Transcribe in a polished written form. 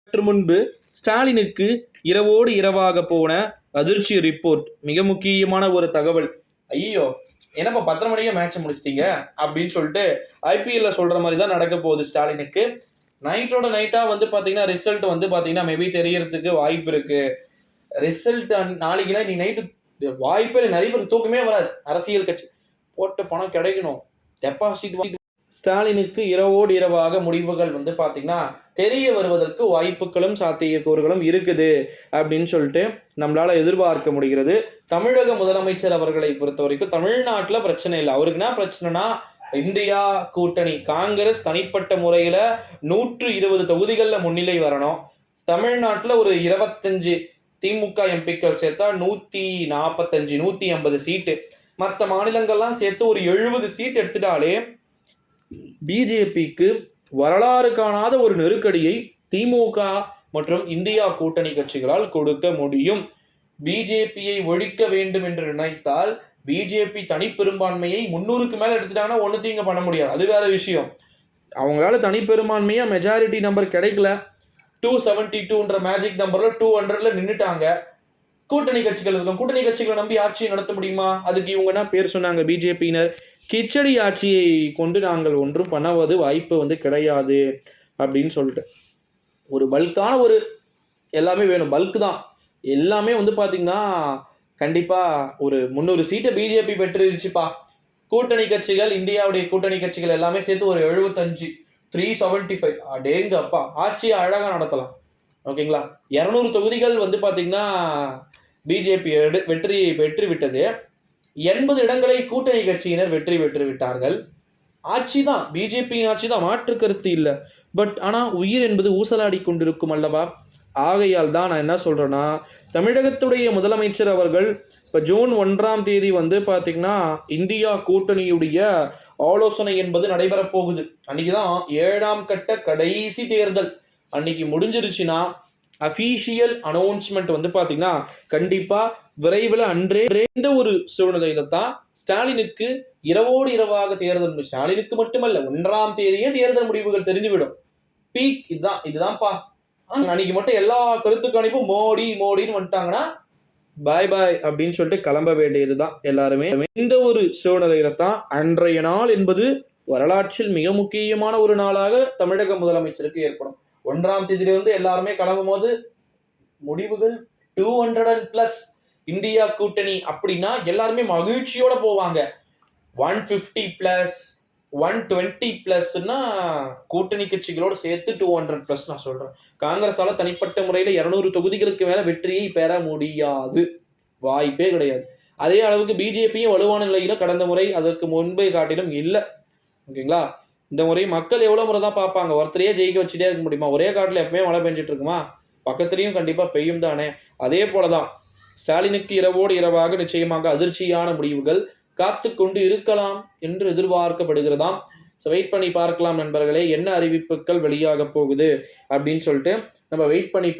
சற்று முன்பு ஸ்டாலினுக்கு இரவோடு இரவாக போன அதிர்ச்சி ரிப்போர்ட். மிக முக்கியமான ஒரு தகவல். ஐயோ என்னப்பா 10 மணிக்கே மேட்சை முடிச்சிட்டீங்க அப்படின்னு சொல்லிட்டு ஐபிஎல்ல சொல்ற மாதிரி தான் நடக்க போகுது ஸ்டாலினுக்கு. நைட்டோட நைட்டா வந்து பாத்தீங்கன்னா ரிசல்ட் வந்து பாத்தீங்கன்னா மேபி தெரியறதுக்கு வாய்ப்பு இருக்கு. ரிசல்ட் நாளைக்குனா நீ நைட்டு வாய்ப்பே நிறைய பேர் தூக்கமே வராது. அரசியல் கட்சி போட்ட பணம் கிடைக்கணும், டெபாசிட். ஸ்டாலினுக்கு இரவோடு இரவாக முடிவுகள் வந்து பாத்தீங்கன்னா தெரிய வருவதற்கு வாய்ப்புகளும் சாத்தியக்கூறுகளும் இருக்குது அப்படின்னு சொல்லிட்டு நம்மளால எதிர்பார்க்க முடிகிறது. தமிழக முதலமைச்சர் அவர்களை பொறுத்த வரைக்கும் தமிழ்நாட்டில் பிரச்சனை இல்லை. அவருக்கு என்ன பிரச்சனைனா இந்தியா கூட்டணி காங்கிரஸ் தனிப்பட்ட முறையில 120 தொகுதிகளில் முன்னிலை வரணும். தமிழ்நாட்டில் ஒரு 25 திமுக எம்பிக்கள் சேர்த்தா 145 150 சீட்டு. மற்ற மாநிலங்கள்லாம் சேர்த்து ஒரு 70 சீட் எடுத்துட்டாலே பிஜேபிக்கு வரலாறு காணாத ஒரு நெருக்கடியை திமுக மற்றும் இந்தியா கூட்டணி கட்சிகளால் கொடுக்க முடியும். பிஜேபியை ஒழிக்க வேண்டும் என்று நினைத்தால் பிஜேபி தனிப்பெரும்பான்மையை 300க்கு மேல எடுத்துட்டாங்கன்னா ஒன்னுத்தையும் இங்க பண்ண முடியாது. அது வேற விஷயம். அவங்களால தனிப்பெரும்பான்மையா மெஜாரிட்டி நம்பர் கிடைக்கல. 272 மேஜிக் நம்பர்ல 200ல நின்றுட்டாங்க. கூட்டணி கட்சிகள் இருக்கும். கூட்டணி கட்சிகளை நம்பி ஆட்சியை நடத்த முடியுமா? அதுக்கு இவங்க என்ன பேர் சொன்னாங்க பிஜேபியினர், கிச்சடி ஆட்சியை கொண்டு நாங்கள் ஒன்றும் பண்ணவது வாய்ப்பு வந்து கிடையாது அப்படின்னு சொல்லிட்டு ஒரு பல்கான ஒரு எல்லாமே வேணும். பல்க் தான் எல்லாமே வந்து பார்த்தீங்கன்னா கண்டிப்பாக ஒரு 300 சீட்டை பிஜேபி பெற்றுருச்சுப்பா. கூட்டணி கட்சிகள் இந்தியாவுடைய கூட்டணி கட்சிகள் எல்லாமே சேர்த்து ஒரு 75 375 அடேங்க அப்பா ஆட்சியை அழகாக நடத்தலாம். ஓகேங்களா? 200 தொகுதிகள் வந்து பார்த்தீங்கன்னா பிஜேபி வெற்றியை பெற்று விட்டது. 80 இடங்களை கூட்டணி கட்சியினர் வெற்றி பெற்று விட்டார்கள். ஆட்சி தான் பிஜேபியின் ஆட்சி தான், மாற்று கருத்து இல்லை. பட் ஆனால் உயிர் என்பது ஊசலாடி கொண்டிருக்கும் அல்லவா? ஆகையால் தான் நான் என்ன சொல்கிறேன்னா, தமிழகத்துடைய முதலமைச்சர் அவர்கள் இப்போ ஜூன் 1ஆம் தேதி வந்து பார்த்திங்கன்னா இந்தியா கூட்டணியுடைய ஆலோசனை என்பது நடைபெறப் போகுது. அன்றைக்கி தான் 7ஆம் கட்ட கடைசி தேர்தல். அன்னைக்கு முடிஞ்சிருச்சுன்னா அஃபீஷியல் அனௌன்ஸ்மெண்ட் வந்து பார்த்தீங்கன்னா கண்டிப்பாக விரைவில் அன்றே இந்த ஒரு சூழ்நிலையில தான் ஸ்டாலினுக்கு இரவோடு இரவாக தேர்தல். ஸ்டாலினுக்கு மட்டுமல்ல 1ஆம் தேதியே தேர்தல் முடிவுகள் தெரிந்துவிடும். பீக் இதுதான்ப்பா. அன்னைக்கு மட்டும் எல்லா கருத்து கணிப்பும் மோடின்னு வந்துட்டாங்கன்னா பாய் பாய் அப்படின்னு சொல்லிட்டு கிளம்ப வேண்டியதுதான் எல்லாருமே. இந்த ஒரு சூழ்நிலையில தான் அன்றைய நாள் என்பது வரலாற்றில் மிக முக்கியமான ஒரு நாளாக தமிழக முதலமைச்சருக்கு ஏற்படும். 1ஆம் தேதியிலிருந்து எல்லாருமே கிளம்பும் போது முடிவுகள் 200+ இந்தியா கூட்டணி அப்படின்னா எல்லாருமே மகிழ்ச்சியோட போவாங்க. 150+ 120+ன்னா கூட்டணி கட்சிகளோடு சேர்த்து 200+ நான் சொல்றேன். காங்கிரஸால தனிப்பட்ட முறையில் 200 தொகுதிகளுக்கு மேல வெற்றியை பெற முடியாது, வாய்ப்பே கிடையாது. அதே அளவுக்கு பிஜேபியும் வலுவான நிலையில கடந்த முறை அதற்கு முன்பை காட்டிலும் இல்லை. ஓகேங்களா? இந்த முறை மக்கள் எவ்வளோ முறை தான் பார்ப்பாங்க? ஒருத்தரையே ஜெயிக்க வச்சுட்டே இருக்க முடியுமா? ஒரே காட்டில் எப்பவுமே மழை பெஞ்சிட்டு இருக்குமா? பக்கத்துலையும் கண்டிப்பாக பெய்யும் தானே. அதே போலதான் ஸ்டாலினுக்கு இரவோடு இரவாக நிச்சயமாக அதிர்ச்சியான முடிவுகள் காத்து கொண்டு இருக்கலாம் என்று எதிர்பார்க்கப்படுகிறதாம். ஸோ வெயிட் பண்ணி பார்க்கலாம் நண்பர்களே, என்ன அறிவிப்புகள் வெளியாக போகுது அப்படின்னு சொல்லிட்டு நம்ம வெயிட் பண்ணி